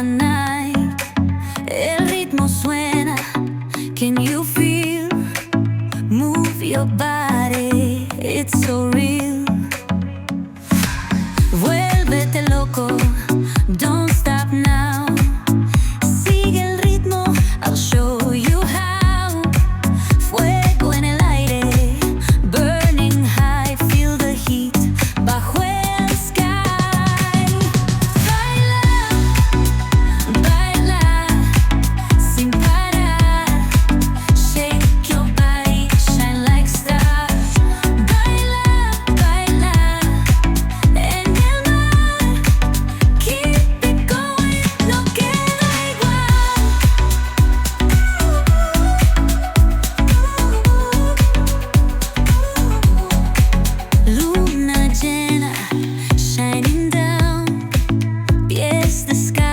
night. El ritmo suena. Can you feel? Move your body. It's so real. Vuélvete loco. Don't stop now. Sigue el ritmo. I'll show you how. Fuego en el aire. Burning high. Feel the heat. Bajo el sky. Baila, baila. Sin parar. Shake your body. Shine like stars. Baila, baila. En el mar. Keep it going. No queda igual. Luna llena, shining down, pies de sky.